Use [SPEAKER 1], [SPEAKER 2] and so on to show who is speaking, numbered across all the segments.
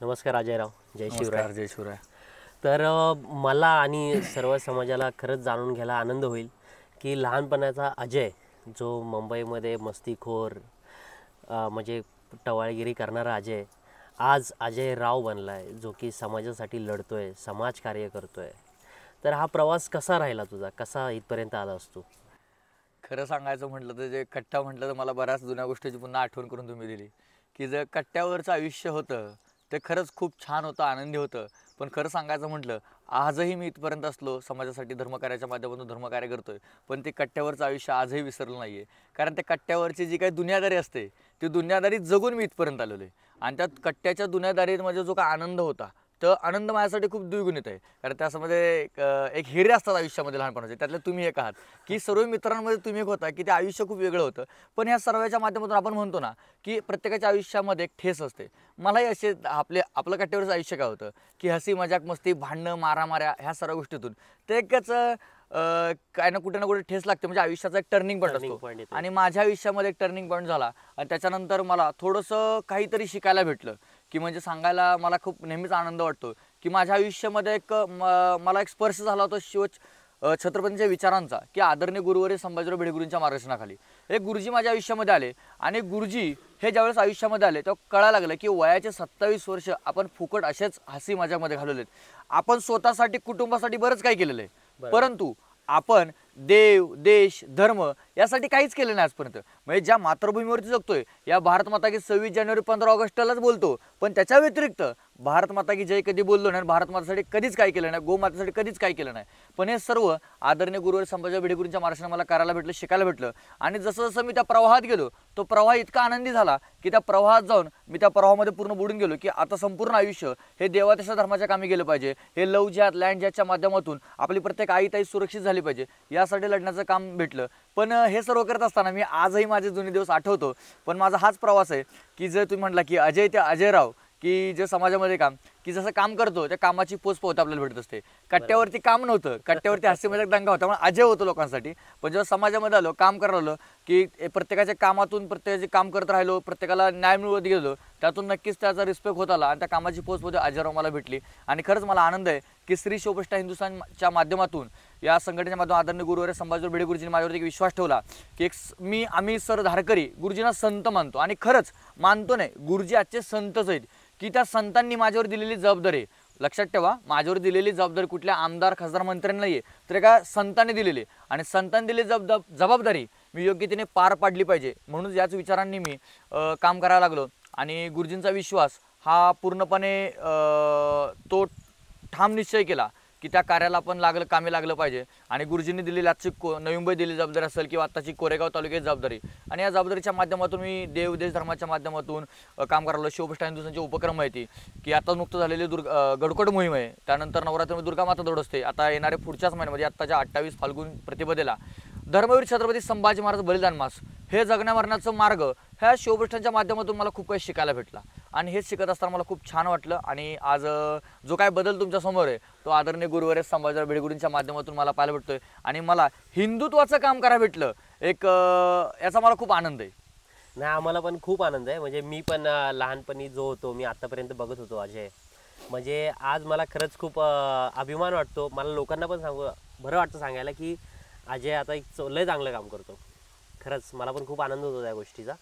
[SPEAKER 1] नमस्कार अजयराव, जय शिवराय.
[SPEAKER 2] नमस्कार. जय शिवराय.
[SPEAKER 1] तर मला आणि सर्व समाजाला खरंच जाणून घ्यायला आनंद होईल की लहानपणाचा अजय जो मुंबईमध्ये मस्तीखोर म्हणजे टवाळगिरी करणारा अजय आज अजय राव बनला आहे, जो की समाजासाठी लढतोय, समाजकार्य करतोय. तर हा प्रवास कसा राहिला तुझा, कसा इथपर्यंत आला असतो?
[SPEAKER 2] खरं सांगायचं म्हटलं तर जे कट्टा म्हटलं तर मला बऱ्याच जुन्या गोष्टीची पुन्हा आठवण करून तुम्ही दिली, की जे कट्ट्यावरचं आयुष्य होतं ते खरंच खूप छान होतं, आनंदी होतं. पण खरं सांगायचं म्हटलं, आजही मी इथपर्यंत असलो समाजासाठी धर्मकार्याच्या माध्यमातून धर्मकार्य करतोय, पण ते कट्ट्यावरचं आयुष्य आजही विसरलं नाही आहे. कारण त्या कट्ट्यावरची जी काही दुनियादारी असते, ती दुनियादारी जगून मी इथपर्यंत आलेलो आहे. आणि त्या कट्ट्याच्या दुनियादारीत म्हणजे जो काय आनंद होता, तर आनंद माझ्यासाठी खूप द्विगुणित आहे. कारण त्यामध्ये एक हिरे असतात आयुष्यामध्ये लहानपणाचे, त्यातले तुम्ही एक आहात, की सर्व मित्रांमध्ये तुम्ही एक होता, की ते आयुष्य खूप वेगळं होतं. पण ह्या सर्वांच्या माध्यमातून आपण म्हणतो ना, की प्रत्येकाच्या आयुष्यामध्ये एक ठेस असते. मलाही असे आपलं कट्ट्यावरचं आयुष्य काय होतं, की हसी मजाक मस्ती भांडणं मारामाऱ्या ह्या सर्व गोष्टीतून ते एकच काय ना कुठे ठेस लागते. म्हणजे आयुष्याचा एक टर्निंग पॉईंट
[SPEAKER 1] टर्निंग
[SPEAKER 2] असतो.
[SPEAKER 1] पॉईंट येतो.
[SPEAKER 2] आणि माझ्या आयुष्यामध्ये एक टर्निंग पॉईंट झाला आणि त्याच्यानंतर मला थोडंसं काहीतरी शिकायला भेटलं, की म्हणजे सांगायला मला खूप नेहमीच आनंद वाटतो, की माझ्या आयुष्यामध्ये मला एक स्पर्श झाला होता छत्रपतींच्या विचारांचा, की आदरणीय गुरुवर्य संभाजीराव भिडेगुरूंच्या मार्गदर्शनाखाली एक गुरुजी माझ्या आयुष्यामध्ये आले. आणि गुरुजी हे ज्यावेळेस आयुष्यामध्ये आले तेव्हा कळायला लागलं, की वयाचे 27 वर्ष आपण फुकट असेच हसी मजाकमध्ये घालवलेत. आपण स्वतःसाठी कुटुंबासाठी बरंच काही केलेलं आहे, परंतु आपण देव देश धर्म यासाठी काहीच केलं नाही आजपर्यंत. म्हणजे ज्या मातृभूमीवरती जगतोय, या भारत माता की 26 जानेवारी 15 ऑगस्टलाच बोलतो, पण त्याच्या व्यतिरिक्त भारत माता की जय कधी बोललो नाही, भारत मातेसाठी कधीच काही केलं नाही, गोमातेसाठी कधीच काही केलं नाही. पण हे सर्व आदरणीय गुरुवर संभाजी भिडेगुरूंच्या मार्गदर्शनाने मला करायला भेटलं, शिकायला भेटलं. आणि जसं जसं मी त्या प्रवाहात गेलो, तो प्रवाह इतका आनंदी झाला, की त्या प्रवाहात जाऊन मी त्या प्रवाहामध्ये पूर्ण बुडून गेलो, की आता संपूर्ण आयुष्य हे देवादेशा धर्माच्या कामी गेलं पाहिजे. हे लव जिहाद लँड जिहादच्या माध्यमातून आपली प्रत्येक आई ताई सुरक्षित झाली पाहिजे, यासाठी लढण्याचं काम भेटलं. पण हे सर्व करत असताना मी आजही माझे जुने दिवस आठवतो. पण माझा हाच प्रवास आहे, की जर तुम्ही म्हटला की अजय ते अजयराव, की जे समाजामध्ये काम, की जसं काम करतो त्या कामाची पोच पोहता आपल्याला भेटत असते. कट्ट्यावरती काम नव्हतं, कट्ट्यावरती हास्य मजाक दंगा होता, म्हणून अजय होतो लोकांसाठी. पण जेव्हा समाजामध्ये आलो, काम करायला आलो, की प्रत्येकाच्या कामातून प्रत्येकाचे काम करत राहिलो, प्रत्येकाला न्याय मिळवत गेलो, त्यातून नक्कीच त्याचा रिस्पेक्ट होत आला आणि त्या कामाची पोच पोहते अजयराव मला भेटली. आणि खरंच मला आनंद आहे, की श्री शिवप्रतिष्ठा हिंदुस्थानच्या माध्यमातून या संघटनेच्या माध्यमातून आदरणीय गुरुवर्य संभाजीराव भिडेगुरूजींनी माझ्यावरती एक विश्वास ठेवला, की आम्ही सर धारकरी गुरुजींना संत मानतो. आणि खरंच मानतो नाही, गुरुजी आजचे संतच आहेत, की त्या संतांनी माझ्यावर दिलेली जबाबदारी, लक्षात ठेवा, माझ्यावर दिलेली जबाबदारी कुठल्या आमदार खासदार मंत्र्यांना नाही आहे, तर एका संतांनी दिलेली. आणि संतांनी दिलेली जबाबदारी मी योग्यतेने पार पाडली पाहिजे, म्हणून याच विचारांनी मी काम करायला लागलो. आणि गुरुजींचा विश्वास हा पूर्णपणे तो ठाम निश्चय केला, की त्या कार्याला आपण कामी लागलं पाहिजे. आणि गुरुजींनी दिलेली आजची नवी मुंबई दिलेली जबाबदारी असेल, किंवा आत्ताची कोरेगाव तालुक्याची जबाबदारी, आणि या जबाबदारीच्या माध्यमातून मी देव देश धर्माच्या माध्यमातून काम करायला. शिवप्रतिष्ठा हिंदुस्थानचे उपक्रम माहिती, की आता नुकतं झालेली गडकोट मोहीम आहे, त्यानंतर नवरात्री दुर्गा माता दौड असते. आता येणारे पुढच्याच महिन्यामध्ये आत्ताच्या 28 फाल्गुन प्रतिपदेला धर्मवीर छत्रपती संभाजी महाराज बलिदान मास, हे जगण्या मरण्याचा मार्ग, ह्या शिवप्रतिष्ठानच्या माध्यमातून मला खूप काही शिकायला भेटला. आणि हेच शिकत असताना मला खूप छान वाटलं. आणि आज जो काय बदल तुमच्या समोर आहे, तो आदरणीय गुरुवर्य संभाजीराव भिडेगुरूंच्या माध्यमातून मला पाहायला भेटतोय. आणि मला हिंदुत्वाचं काम करायला भेटलं, याचा मला खूप आनंद आहे.
[SPEAKER 1] नाही, आम्हाला पण खूप आनंद आहे. म्हणजे मी पण लहानपणी जो होतो, मी आत्तापर्यंत बघत होतो अजय, म्हणजे आज मला खरंच खूप अभिमान वाटतो. मला लोकांना पण बरं वाटतं सांगायला, की अजय आता एक लय चांगलं काम करतो. खरंच मला पण खूप आनंद होतो त्या गोष्टीचा.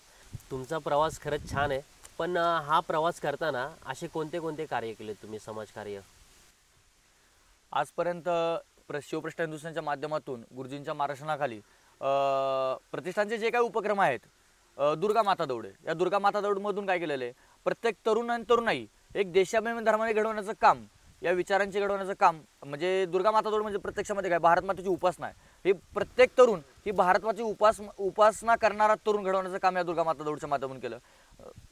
[SPEAKER 1] तुमचा प्रवास खरंच छान आहे. पण हा प्रवास करताना असे कोणते कोणते कार्य केले तुम्ही, समाजकार्य?
[SPEAKER 2] आजपर्यंत शिवप्रतिष्ठा हिंदुस्थानच्या माध्यमातून गुरुजींच्या मार्गदर्शनाखाली प्रतिष्ठानचे जे काही उपक्रम आहेत, दुर्गा माता दौड, या दुर्गा माता दौडमधून काय केलेलं आहे, प्रत्येक तरुण आणि तरुणाई एक देशाभिमान धर्माने घडवण्याचं काम, या विचारांचे घडवण्याचं काम. म्हणजे दुर्गा माता दौड म्हणजे प्रत्यक्षामध्ये काय, भारत मातेची उपासना आहे. ही प्रत्येक तरुण ही भारत मातेची उपासना करणारा तरुण घडवण्याचं काम या दुर्गा माता दौडच्या माध्यमातून केलं.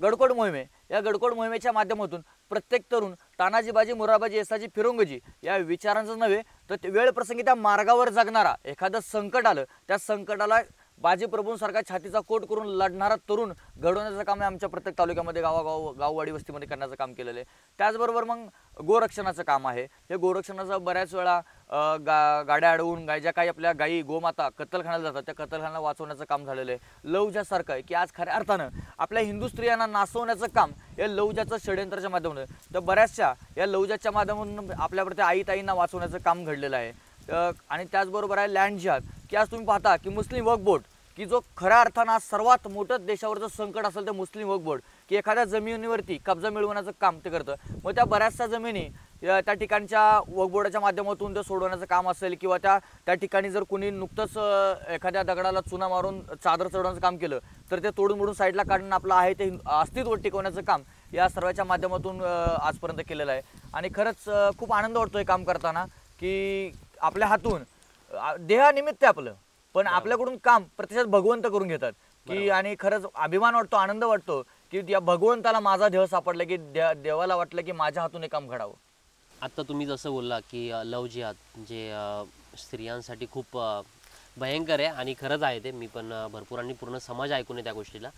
[SPEAKER 2] गडकोट मोहीम आहे, या गडकोट मोहिमेच्या माध्यमातून प्रत्येक तरुण तानाजी बाजी मुराबाजी येसाजी फिरंगजी या विचारांचं नव्हे, तर वेळ प्रसंगी त्या मार्गावर जगणारा, एखादं संकट आलं त्या संकटाला बाजीप्रभूंसारखा छातीचा कोट करून लढणारा तरुण घडवण्याचं काम आहे आमच्या प्रत्येक तालुक्यामध्ये गाववाडी वस्तीमध्ये करण्याचं काम केलेलं आहे. त्याचबरोबर मग गोरक्षणाचं काम आहे. हे गोरक्षणाचं बऱ्याच वेळा गाड्या अडवून ज्या काही आपल्या गायी गोमाता कत्तलखान्याला जातात त्या कत्तलखान्याला वाचवण्याचं काम झालेलं आहे. लवजासारखं आहे की आज खऱ्या अर्थानं आपल्या हिंदू स्त्रियांना नासवण्याचं काम या लवजाचं षडयंत्राच्या माध्यमातून, तर बऱ्याचशा या लवजाच्या माध्यमातून आपल्यावरती आईताईंना वाचवण्याचं काम घडलेलं आहे. आणि त्याचबरोबर आहे लँड जिहाद, की आज तुम्ही पाहता की मुस्लिम वक्फ बोर्ड, की जो खऱ्या अर्थानं आज सर्वात मोठं देशावरचं संकट असेल ते मुस्लिम वक्फ बोर्ड, की एखाद्या जमिनीवरती कब्जा मिळवण्याचं काम ते करतं. मग त्या बऱ्याचशा जमिनी त्या ठिकाणच्या वक्फ बोर्डाच्या माध्यमातून ते सोडवण्याचं काम असेल किंवा त्या ठिकाणी जर कोणी नुकतंच एखाद्या दगडाला चुना मारून चादर चढवण्याचं काम केलं तर ते तोडून मोडून साईडला काढणं आपलं आहे ते अस्तित्व टिकवण्याचं काम या सर्वांच्या माध्यमातून आजपर्यंत केलेलं आहे. आणि खरंच खूप आनंद वाटतो हे काम करताना, की आपल्या हातून देहानिमित्त आपलं पण आपल्याकडून काम प्रत्यक्षात भगवंत करून घेतात की. आणि खरंच अभिमान वाटतो, आनंद वाटतो की या भगवंताला माझा देह सापडला, की देवाला वाटलं की माझ्या हातून हे काम घडावं.
[SPEAKER 1] आत्ता तुम्ही जसं बोलला की लव जिहाद जे स्त्रियांसाठी खूप भयंकर आहे आणि खरंच आहे ते. मी पण भरपूर आणि पूर्ण समाज ऐकून आहे त्या गोष्टीला,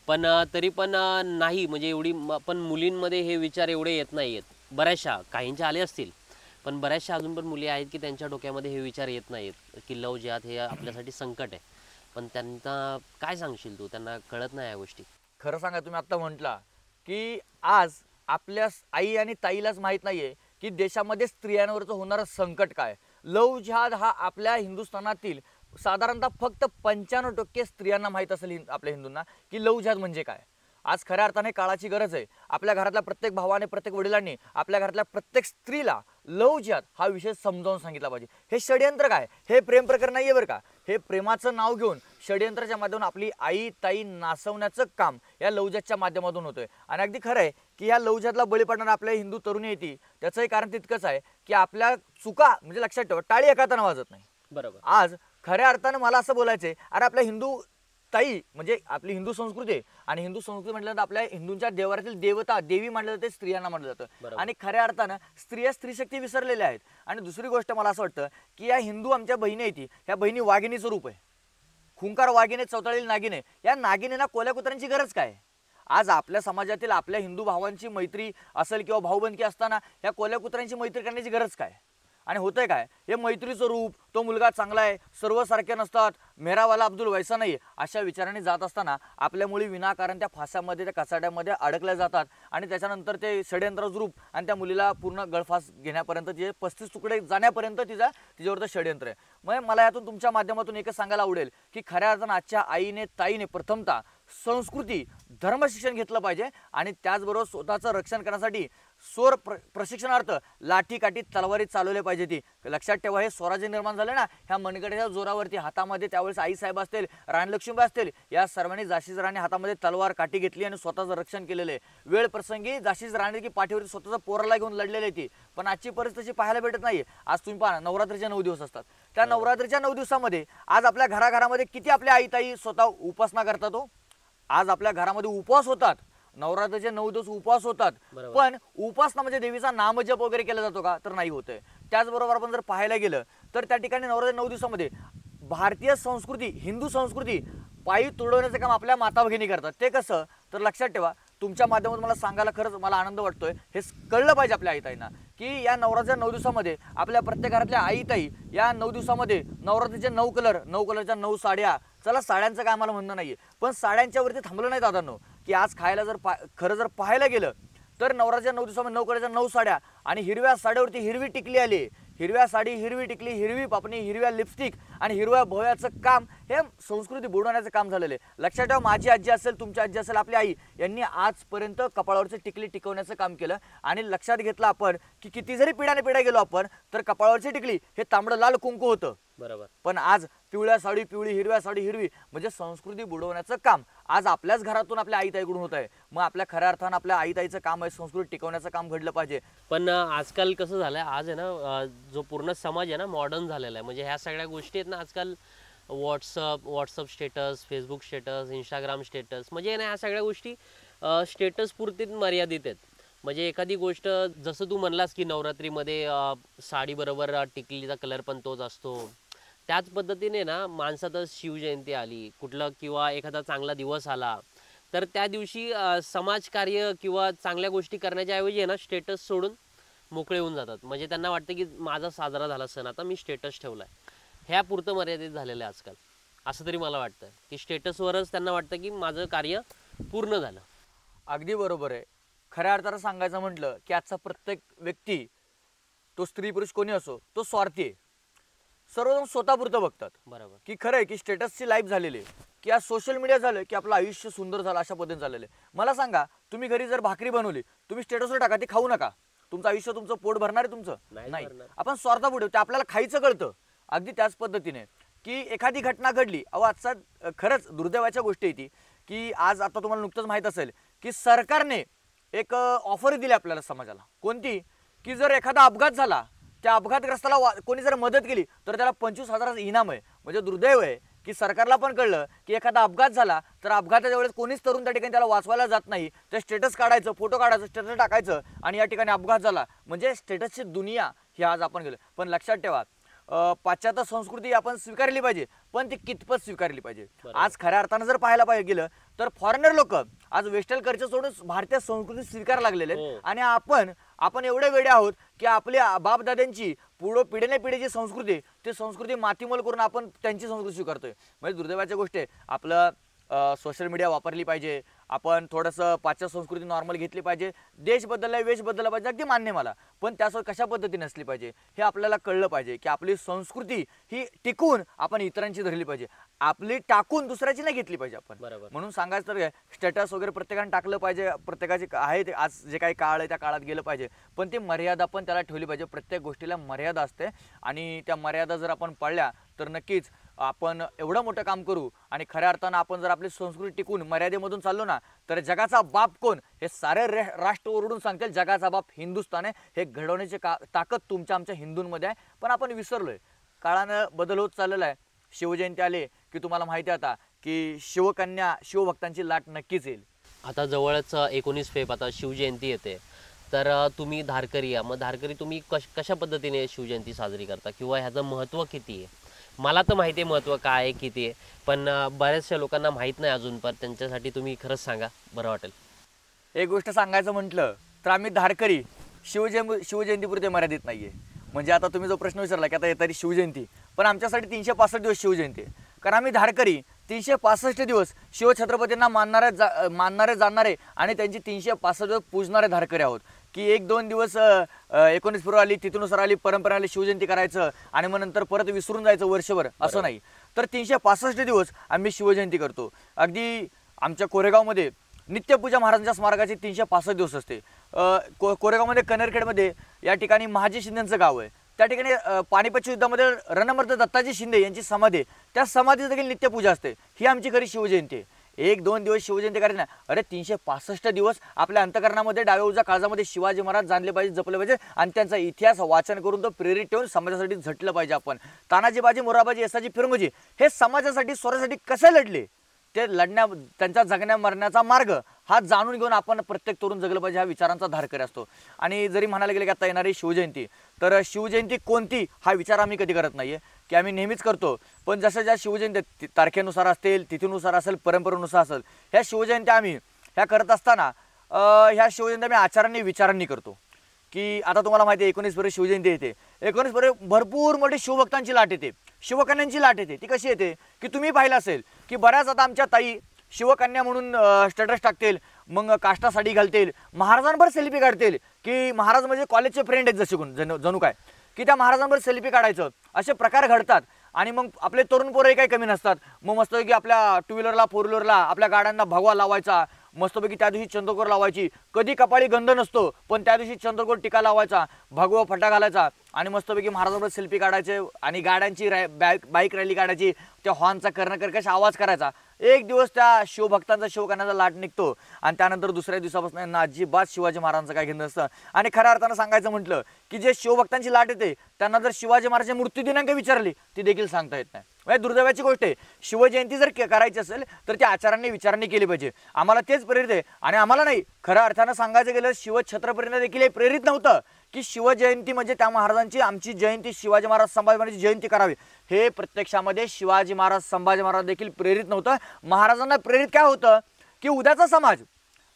[SPEAKER 1] पण तरी पण नाही म्हणजे एवढी पण मुलींमध्ये हे विचार एवढे येत नाही आहेत. बऱ्याचशा काहींच्या आले असतील पण बऱ्याचशा अजून पण मुली आहेत की त्यांच्या डोक्यामध्ये हे विचार येत नाहीत की लव जिहाद हे आपल्यासाठी संकट आहे. पण त्यांना काय सांगशील तू, त्यांना कळत नाही या गोष्टी?
[SPEAKER 2] खरं सांगा, तुम्ही आत्ता म्हटला की आज आपल्या आई आणि ताईलाच माहीत नाहीये की देशामध्ये स्त्रियांवरचं होणारं संकट काय. लव जिहाद हा आपल्या हिंदुस्थानातील साधारणतः फक्त 95% स्त्रियांना माहीत असेल आपल्या हिंदूंना की लव जिहाद म्हणजे काय. आज खऱ्या अर्थाने काळाची गरज आहे. आपल्या घरातल्या प्रत्येक भावाने, प्रत्येक वडिलांनी आपल्या घरातल्या प्रत्येक स्त्रीला लव जिहाद हा विषय समजावून सांगितला पाहिजे. हे षडयंत्र काय, हे प्रेम प्रकरण नाही आहे बरं का. हे प्रेमाचं नाव घेऊन षडयंत्राच्या माध्यमातून आपली आई ताई नासवण्याचं काम या लव जिहादच्या माध्यमातून होतंय. आणि अगदी खरं आहे की या लव जिहादला बळी पडणाऱ्या आपल्या हिंदू तरुणी येते, त्याचंही कारण तितकंच आहे की आपल्या चुका म्हणजे लक्षात ठेवा, टाळी एका हातानं वाजत नाही.
[SPEAKER 1] बरोबर.
[SPEAKER 2] आज खऱ्या अर्थानं मला असं बोलायचंय, अरे आपल्या हिंदू ताई म्हणजे आपली हिंदू संस्कृती आहे आणि हिंदू संस्कृती म्हटल्यानंतर आपल्या हिंदूंच्या देवारातील देवता देवी मानलं जाते, स्त्रियांना मानलं जातं. आणि खऱ्या अर्थानं स्त्रिया स्त्रीशक्ती विसरलेल्या आहेत. आणि दुसरी गोष्ट मला असं वाटतं की या हिंदू आमच्या बहिणी आहेत, ह्या बहिणी वाघिणीचं रूप आहे. खुंकार वाघिणी, चवताळलेली नागिने. या नागिनींना कोल्या कुत्र्यांची गरज काय. आज आपल्या समाजातील आपल्या हिंदू भावांची मैत्री असेल किंवा भाऊबंदकी असताना ह्या कोल्या कुत्र्यांची मैत्री करण्याची गरज काय. आणि होतंय काय, हे मैत्रीचं रूप, तो मुलगा चांगला आहे, सर्व सारखे नसतात, मेरावाला अब्दुल वैसा नाही, अशा विचाराने जात असताना आपल्या मुली विनाकारण त्या फासामध्ये, त्या कचाड्यामध्ये अडकल्या जातात. आणि त्याच्यानंतर ते षडयंत्राचं रूप आणि त्या मुलीला पूर्ण गळफास घेण्यापर्यंत, तिचे 35 तुकडे जाण्यापर्यंत तिच्यावरचं षडयंत्र आहे. मग मला यातून तुमच्या माध्यमातून एकच सांगायला आवडेल की खऱ्या अर्थानं आजच्या आईने ताईने प्रथमतः संस्कृती धर्मशिक्षण घेतलं पाहिजे. आणि त्याचबरोबर स्वतःचं रक्षण करण्यासाठी प्रशिक्षणार्थ लाठी काठी तलवारी चालवले पाहिजे. ती लक्षात ठेवा, हे स्वराज्य निर्माण झालं ना ह्या मनगटाच्या जोरावरती. हातामध्ये त्यावेळेस आईसाहेब असतील, राणी लक्ष्मीबाई असतील, या सर्वांनी झाशीची राणी हातामध्ये तलवार काठी घेतली आणि स्वतःचं रक्षण केलेलं आहे. वेळ प्रसंगी झाशीची राणी की पाठीवरती स्वतःचा पोराला घेऊन लढलेली आहे ती. पण आजची परिस्थिती पाहायला भेटत नाही. आज तुम्ही पहा, नवरात्रीचे 9 दिवस असतात. त्या नवरात्रीच्या 9 दिवसामध्ये आज आपल्या घराघरामध्ये किती आपल्या आईताई स्वतः उपासना करतात. हो, आज आपल्या घरामध्ये उपवास होतात, नवरात्रीचे 9 दिवस उपवास होतात. पण उपासना म्हणजे देवीचा नामजप वगैरे केला जातो का, तर नाही होतंय. त्याचबरोबर आपण जर पाहायला गेलं तर त्या ठिकाणी नवरात्री 9 दिवसामध्ये भारतीय संस्कृती, हिंदू संस्कृती पायी तुडवण्याचं काम आपल्या माता भगिनी करतात. ते कसं, तर लक्षात ठेवा, तुमच्या माध्यमातून मला सांगायला खरंच मला आनंद वाटतोय. हे कळलं पाहिजे आपल्या आईताईंना की या नवरात्रीच्या 9 दिवसामध्ये आपल्या प्रत्येक घरातल्या आईताई या 9 दिवसामध्ये नवरात्रीचे 9 कलरच्या 9 साड्या. चला, साड्यांचं काय आम्हाला म्हणणं नाहीये, पण साड्यांच्या वरती थांबलं नाही दादांनो. की आज खायला जर खरं जर पाहायला गेलं तर नवरात्रीच्या 9 दिवसामध्ये 9 कलरच्या 9 साड्या आणि हिरव्या साड्यावरती हिरवी टिकली आली. हिरव्या साडी, हिरवी टिकली, हिरवी पापणी, हिरव्या लिपस्टिक आणि हिरव्या भोव्याचं काम हे संस्कृती बुडवण्याचं काम झालेलं आहे. लक्षात ठेवा, माझी आजी असेल, तुमची आजी असेल, आपली आई यांनी आजपर्यंत कपाळावरचं टिकली टिकवण्याचं काम केलं. आणि लक्षात घेतलं आपण की किती जरी पिढ्याने पिढ्या गेलो आपण तर कपाळावरची टिकली हे तांबडं लाल कुंकू होतं.
[SPEAKER 1] बरोबर.
[SPEAKER 2] पण आज पिवळ्या साडी पिवळी, हिरव्या साडी हिरवी, म्हणजे संस्कृती बुडवण्याचं काम आज आपल्याच घरातून आपल्या आईताईकडून होत आहे. मग आपल्या खऱ्या अर्थानं आपल्या आईताईचं काम आहे, संस्कृती टिकवण्याचं काम घडलं पाहिजे.
[SPEAKER 1] पण आजकाल कसं झालंय, आज आहे ना जो पूर्ण समाज आहे ना मॉडर्न झालेला आहे. म्हणजे ह्या सगळ्या गोष्टी आहेत ना आजकाल, WhatsApp status, Facebook status, Instagram status, म्हणजे ना ह्या सगळ्या गोष्टी स्टेटस पुरतीच मर्यादित आहेत. म्हणजे एखादी गोष्ट जसं तू म्हणलास की नवरात्रीमध्ये साडीबरोबर टिकलीचा कलर पण तोच असतो, त्याच पद्धतीने ना माणसात शिवजयंती आली कुठलं किंवा एखादा चांगला दिवस आला तर त्या दिवशी समाजकार्य किंवा चांगल्या गोष्टी करण्याच्या ऐवजी आहे ना स्टेटस सोडून मोकळे होऊन जातात. म्हणजे त्यांना वाटतं की माझा साजरा झाला सण, आता मी स्टेटस ठेवला आहे. ह्या पुरतं मर्यादित झालेलं आहे आजकाल, असं तरी मला वाटतं की स्टेटसवरच त्यांना वाटतं की माझं कार्य पूर्ण झालं.
[SPEAKER 2] अगदी बरोबर आहे. खऱ्या अर्थानं सांगायचं म्हटलं की आजचा प्रत्येक व्यक्ती, तो स्त्री पुरुष कोणी असो, तो स्वार्थी आहे. सर्वजण स्वतःपुरतं बघतात.
[SPEAKER 1] बरोबर.
[SPEAKER 2] की खरं आहे की स्टेटसची लाईफ झालेली आहे, की आज सोशल मीडिया झालं की आपलं आयुष्य सुंदर झालं अशा पद्धतीने झालेलं आहे. मला सांगा, तुम्ही घरी जर भाकरी बनवली, तुम्ही स्टेटसवर टाका, ती खाऊ नका. तुमचं आयुष्य, तुमचं पोट भरणार आहे तुमचं? नाही.
[SPEAKER 1] भरणार.
[SPEAKER 2] आपण स्वार्थापुढे, ते आपल्याला खायचं कळतं. अगदी त्याच पद्धतीने की एखादी घटना घडली, अहो आजचा खरंच दुर्दैवाच्या गोष्टी आहे ती, की आज आता तुम्हाला नुकतंच माहीत असेल की सरकारने एक ऑफर दिली आपल्याला समाजाला. कोणती? की जर एखादा अपघात झाला, त्या अपघातग्रस्ताला कोणी जर मदत केली तर त्याला 25,000 इनाम आहे. म्हणजे दुर्दैव आहे की सरकारला पण कळलं की एखादा अपघात झाला तर अपघाताच्या वेळेस कोणीच तरुण त्या ठिकाणी त्याला वाचवायला जात नाही. ते स्टेटस काढायचं, फोटो काढायचं, स्टेटस टाकायचं आणि या ठिकाणी अपघात झाला. म्हणजे स्टेटसची दुनिया ही आज आपण गेलो. पण लक्षात ठेवा, पाश्चात्य संस्कृती आपण स्वीकारली पाहिजे, पण ती कितपत स्वीकारली पाहिजे. आज खऱ्या अर्थानं जर पाहायला पाहिजे गेलं तर फॉरेनर लोक आज वेस्टर्न कल्चर सोडून भारतीय संस्कृती स्वीकार लागलेले आहेत. आणि आपण एवढे वेडे आहोत की आपल्या बापदाद्यांची पुढं पिढीने पिढीची संस्कृती, ती संस्कृती मातीमोल करून आपण त्यांची संस्कृती स्वीकारतोय. म्हणजे दुर्दैवाची गोष्ट आहे. आपलं सोशल मीडिया वापरली पाहिजे, आपण थोडंसं पाश्चात्य संस्कृती नॉर्मल घेतली पाहिजे, देश बदलला, वेश बदलला पाहिजे, अगदी मान्य मला. पण त्यासोबत कशा पद्धतीने असली पाहिजे हे आपल्याला कळलं पाहिजे की आपली संस्कृती ही टिकून आपण इतरांची धरली पाहिजे, आपली टाकून दुसऱ्याची नाही घेतली पाहिजे आपण. म्हणून सांगायचं तर स्टेटस वगैरे प्रत्येकाने टाकलं पाहिजे, प्रत्येकाचे आहे ते आज जे काही काळ आहे त्या काळात गेलं पाहिजे, पण ती मर्यादा पण त्याला ठेवली पाहिजे. प्रत्येक गोष्टीला मर्यादा असते आणि त्या मर्यादा जर आपण पाळल्या तर नक्कीच आपण एवढं मोठं काम करू. आणि खऱ्या अर्थानं आपण जर आपली संस्कृती टिकून मर्यादेमधून चाललो ना, तर जगाचा बाप कोण हे सारे राष्ट्र ओरडून सांगतील, जगाचा बाप हिंदुस्थान आहे. हे घडवण्याची ताकद तुमच्या आमच्या हिंदूंमध्ये आहे. पण आपण विसरलोय. काळानं बदल होत चाललेला आहे. शिवजयंती आले की तुम्हाला माहिती आहे आता की शिवकन्या, शिवभक्तांची लाट नक्कीच येईल.
[SPEAKER 1] आता जवळच 19 फेब आता शिवजयंती येते, तर तुम्ही धारकरी या, मग धारकरी तुम्ही कशा पद्धतीने शिवजयंती साजरी करता किंवा ह्याचं महत्त्व किती आहे? मला तर माहिती आहे महत्त्व काय आहे, किती आहे, पण बऱ्याचशा लोकांना माहीत नाही अजून. पण त्यांच्यासाठी तुम्ही खरंच सांगा, बरं वाटेल.
[SPEAKER 2] एक गोष्ट सांगायचं म्हटलं तर आम्ही धारकरी शिवजयंतीपुरते मर्यादित नाही आहे. म्हणजे आता तुम्ही जो प्रश्न विचारला की आता येणारी शिवजयंती, पण आमच्यासाठी 365 दिवस शिवजयंती आहे. कारण आम्ही धारकरी 365 दिवस शिवछत्रपतींना मानणारे जाणणारे आणि त्यांची 365 दिवस पूजणारे धारकरी आहोत. की 1-2 दिवस 19 फेब्रुवारी आली, तिथुनुसार आली परंपरा आली, शिवजयंती करायचं आणि मग नंतर परत विसरून जायचं वर्षभर, असं नाही. तर 365 दिवस आम्ही शिवजयंती करतो. अगदी आमच्या कोरेगावमध्ये नित्यपूजा महाराजांच्या स्मारकाची 365 दिवस असते. कोरेगावमध्ये कनेरखेडमध्ये या ठिकाणी महाजी शिंदेचं गाव आहे. त्या ठिकाणी पानिपतच्या युद्धामध्ये रणमर्द दत्ताजी शिंदे यांची समाधी, त्या समाधीची देखील नित्यपूजा असते. ही आमची खरी शिवजयंती आहे. 1-2 दिवस शिवजयंती करायची नाही, अरे 365 दिवस आपल्या अंतकरणामध्ये डाव्या उजव्या काळजामध्ये शिवाजी महाराज जाणले पाहिजे, जपले पाहिजे आणि त्यांचा इतिहास वाचन करून तो प्रेरित ठेवून समाजासाठी झटलं पाहिजे. आपण तानाजी बाजी, मोराबाजी, येसाजी, फिरंगोजी हे समाजासाठी, स्वरासाठी कसे लढले, ते त्यांचा जगण्या मरण्याचा मार्ग हा जाणून घेऊन आपण प्रत्येक तरुण जगलं पाहिजे, हा विचारांचा धारकरी असतो. आणि जरी म्हणायला गेले की आता येणारी शिवजयंती, तर शिवजयंती कोणती हा विचार आम्ही कधी करत नाहीये, की आम्ही नेहमीच करतो. पण जसं ज्या शिवजयंती तारखेनुसार असतील, तिथीनुसार असेल, परंपरेनुसार असेल, ह्या शिवजयंती आम्ही ह्या करत असताना ह्या शिवजयंती आम्ही आचारांनी विचारांनी करतो. की आता तुम्हाला माहिती आहे 19 फेब्रुवारी शिवजयंती येते. 19 फेब्रुवारी भरपूर मोठी शिवभक्तांची लाट येते, शिवकन्यांची लाट येते. ती कशी येते की तुम्ही पाहिलं असेल की बऱ्याच आता आमच्या ताई शिवकन्या म्हणून स्टेटस टाकतील, मग काष्टा साडी घालतील, महाराजांवर सेल्फी काढतील, की महाराज म्हणजे कॉलेजचे फ्रेंड आहेत जसे जणू काय, की त्या महाराजांवर सेल्फी काढायचं, असे प्रकार घडतात. आणि मग आपले तरुण पोरही काही कमी नसतात. मग मस्तपैकी आपल्या 2 व्हीलरला 4 व्हीलरला आपल्या गाड्यांना भगवा लावायचा, मस्तपैकी त्या दिवशी चंद्रकोर लावायची. कधी कपाळी गंध नसतो पण त्या दिवशी चंद्रकोर टिका लावायचा, भगवा फटा घालायचा आणि मस्तपैकी महाराजांवर सेल्फी काढायचे आणि गाड्यांची बाईक रॅली काढायची, त्या हॉर्नचा कर्णकर्कश आवाज करायचा. एक दिवस त्या शिवभक्तांचा, शिवकन्याचा लाट निघतो आणि त्यानंतर दुसऱ्या दिवसापासून यांना अजिबात शिवाजी महाराजांचं काय घेणं नसतं. आणि खऱ्या अर्थानं सांगायचं म्हटलं की जे शिवभक्तांची लाट येते त्यांना जर शिवाजी महाराजांची मृत्यू दिनांक विचारली ती देखील सांगता येत नाही. म्हणजे दुर्दैवाची गोष्ट आहे. शिवजयंती जर करायची असेल तर ती आचारांनी विचारांनी केली पाहिजे. आम्हाला तेच प्रेरित आहे. आणि आम्हाला नाही, खऱ्या अर्थानं सांगायचं गेलं शिवछत्रपतींना देखील हे प्रेरित नव्हतं की शिवजयंती म्हणजे त्या महाराजांची आमची जयंती, शिवाजी महाराज संभाजी महाराजांची जयंती करावी, हे प्रत्यक्षामध्ये शिवाजी महाराज संभाजी महाराज देखील प्रेरित नव्हतं. महाराजांना प्रेरित काय होतं की उद्याचा समाज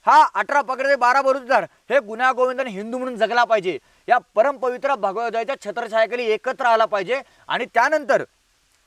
[SPEAKER 2] हा 18 पगडे 12 बलुतेदार हे गुन्हा गोविंदाने हिंदू म्हणून जगला पाहिजे, या परमपवित्र भगवद्गीतेच्या छत्रछायाखाली एकत्र आला पाहिजे आणि त्यानंतर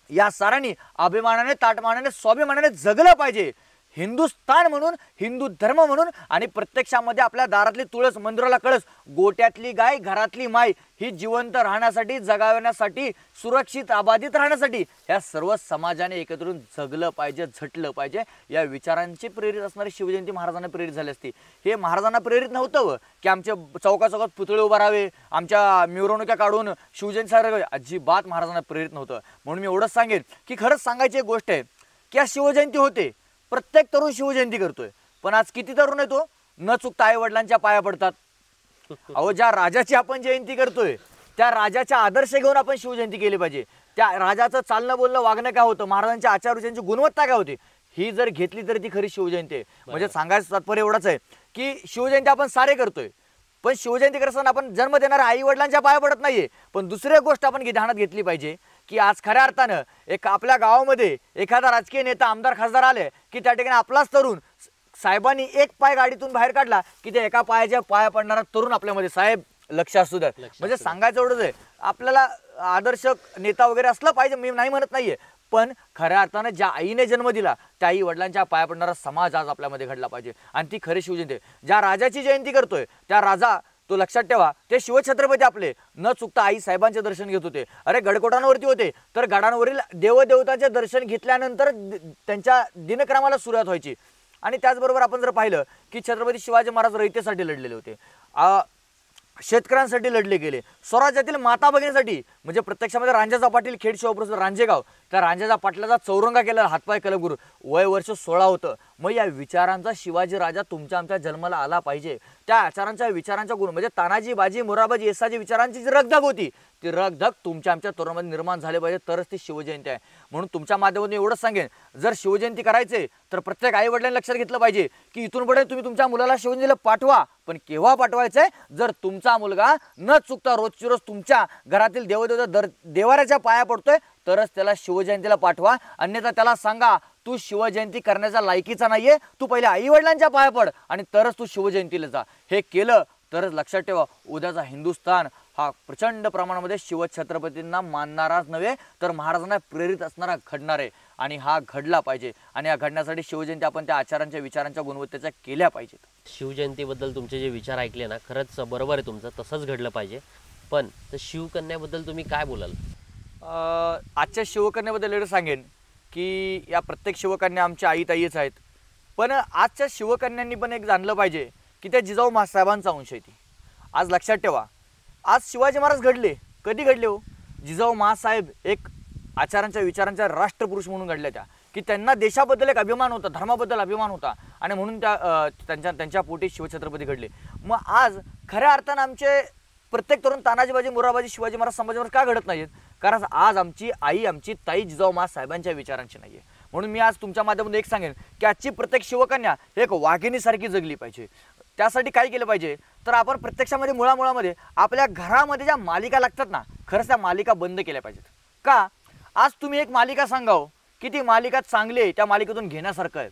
[SPEAKER 2] या सारांनी अभिमानाने ताटमानाने स्वाभिमानाने जगलं पाहिजे हिंदुस्थान म्हणून, हिंदू धर्म म्हणून. आणि प्रत्यक्षामध्ये आपल्या दारातली तुळस मंदिराला कळस, गोट्यातली गाय घरातली माय ही जिवंत राहण्यासाठी, जगावण्यासाठी, सुरक्षित आबादित राहण्यासाठी या सर्व समाजाने एकत्र येऊन जगलं पाहिजे, झटलं पाहिजे. या विचारांची प्रेरित असणारी शिवजयंती महाराजांना प्रेरित झाली असती. हे महाराजांना प्रेरित नव्हतं की आमचे चौकात पुतळे उभारावे, आमच्या मिरवणुक्या काढून शिवजयंती साजरी करावी, अजिबात महाराजांना प्रेरित नव्हतं. म्हणून मी एवढंच सांगेन की खरंच सांगायची एक गोष्ट आहे की या शिवजयंती होते, प्रत्येक तरुण शिवजयंती करतोय, पण आज किती तरुण आहे तो न चुकता आई वडिलांच्या पाया पडतात. अहो, ज्या राजाची आपण जयंती करतोय त्या राजाचा आदर्श घेऊन आपण शिवजयंती केली पाहिजे. त्या राजाचं चालणं बोलणं वागणं काय होतं, महाराजांच्या आचारविचारांची गुणवत्ता काय होती, ही जर घेतली तर ती खरी शिवजयंती आहे. म्हणजे सांगायचं तात्पर्य एवढंच आहे की शिवजयंती आपण सारे करतोय, पण शिवजयंती करताना आपण जन्म देणाऱ्या आई वडिलांच्या पाया पडत नाहीये. पण दुसरी गोष्ट आपण ध्यानात घेतली पाहिजे की आज खऱ्या अर्थानं एक आपल्या गावामध्ये एखादा राजकीय नेता आमदार खासदार आले की त्या ठिकाणी आपलाच तरुण साहेबांनी एक पाय गाडीतून बाहेर काढला की ते एका पायाच्या पाया पडणारा तरुण आपल्यामध्ये, साहेब लक्ष असू द्या. म्हणजे सांगायचं एवढंच आहे, आपल्याला आदर्श नेता वगैरे असला पाहिजे, मी नाही म्हणत नाहीये, पण खऱ्या अर्थानं ज्या आईने जन्म दिला त्या आई वडिलांच्या पाया पडणारा समाज आज आपल्यामध्ये घडला पाहिजे. आणि ती खरी शिवजयंती आहे. ज्या राजाची जयंती करतोय त्या राजा, तो लक्षात ठेवा, ते शिवछत्रपती आपले न चुकता आई साहेबांचे दर्शन घेत होते. अरे गडकोटांवरती होते तर गडांवरील देवदेवतांचे दर्शन घेतल्यानंतर त्यांच्या दिनक्रमाला सुरुवात व्हायची. आणि त्याचबरोबर आपण जर पाहिलं की छत्रपती शिवाजी महाराज रयतेसाठी लढलेले होते, शेतकऱ्यांसाठी लढले गेले, स्वराज्यातील माता भगिनीसाठी. म्हणजे प्रत्यक्षामध्ये रांजेचा पाटील खेड शिवप्रसिद्ध रांजेगाव, त्या रांजेचा पाटलाचा चौरंगा केला, हातपाय कलगुरू, वय वर्ष 16 होतं. मग या विचारांचा शिवाजी राजा तुमच्या आमच्या जन्माला आला पाहिजे. त्या आचारांच्या विचारांच्या गुण म्हणजे तानाजी बाजी मुराबाजी येसाजी विचारांची जी रगधग होती ती रगधग तुमच्या आमच्या तरुणामध्ये निर्माण झाले पाहिजे, तरच ती शिवजयंती आहे. म्हणून तुमच्या माध्यमातून एवढंच सांगेन, जर शिवजयंती करायचे तर प्रत्येक आई वडिलांनी लक्षात घेतलं पाहिजे की इथून पुढे तुम्ही तुमच्या मुलाला शिवजयंतीला पाठवा, पण केव्हा पाठवायचंय, जर तुमचा मुलगा न चुकता रोजची रोज तुमच्या घरातील देवदेवता देवाऱ्याच्या पाया पडतोय तरच त्याला शिवजयंतीला पाठवा. अन्यथा त्याला सांगा तू शिवजयंती करण्याचा लायकीचा नाहीये, तू पहिले आई वडिलांच्या पाया पड आणि तरच तू शिवजयंतीला जा. हे केलं तरच लक्षात ठेवा उद्याचा हिंदुस्थान हा प्रचंड प्रमाणामध्ये शिवछत्रपतींना मानणाराच नव्हे तर महाराजांना प्रेरित असणारा घडणार आहे. आणि हा घडला पाहिजे. आणि या घडण्यासाठी शिवजयंती आपण त्या आचारांच्या विचारांच्या गुणवत्तेच्या केल्या पाहिजेत.
[SPEAKER 1] शिवजयंतीबद्दल तुमचे जे विचार ऐकले ना, खरंच बरोबर आहे तुमचं, तसंच घडलं पाहिजे. पण तर शिवकन्याबद्दल तुम्ही काय बोलाल?
[SPEAKER 2] आजच्या शिवकन्याबद्दल एवढं सांगेन की या प्रत्येक शिवकन्या आमच्या आई ताईच आहेत, पण आजच्या शिवकन्यांनी पण एक जाणलं पाहिजे की त्या जिजाऊ साहेबांचा अंश आहे. ती आज लक्षात ठेवा, आज शिवाजी महाराज घडले, कधी घडले हो? जिजाऊ महासाहेब एक आचारांच्या विचारांच्या राष्ट्रपुरुष म्हणून घडल्या, त्या की त्यांना देशाबद्दल एक अभिमान होता, धर्माबद्दल अभिमान होता आणि म्हणून त्यांच्या पोटी शिवछत्रपती घडले. मग आज खऱ्या अर्थानं आमचे प्रत्येक तरुण तानाजी बाजी मुराबाजी शिवाजी महाराज संभाजी महाराज का घडत नाहीत? कारण आज आमची आई आमची ताई जिजाऊ साहेबांच्या विचारांची नाहीये. म्हणून मी आज तुमच्या माध्यमातून एक सांगेन की आजची प्रत्येक शिवकन्या एक वाघिणीसारखी जगली पाहिजे. त्यासाठी काय केलं पाहिजे तर आपण प्रत्यक्षामध्ये मुळामुळामध्ये आपल्या घरामध्ये ज्या मालिका लागतात ना, खरंच त्या मालिका बंद केल्या पाहिजेत. का? आज तुम्ही एक मालिका सांगाव की ती मालिका चांगली आहे, त्या मालिकेतून घेण्यासारखं आहे.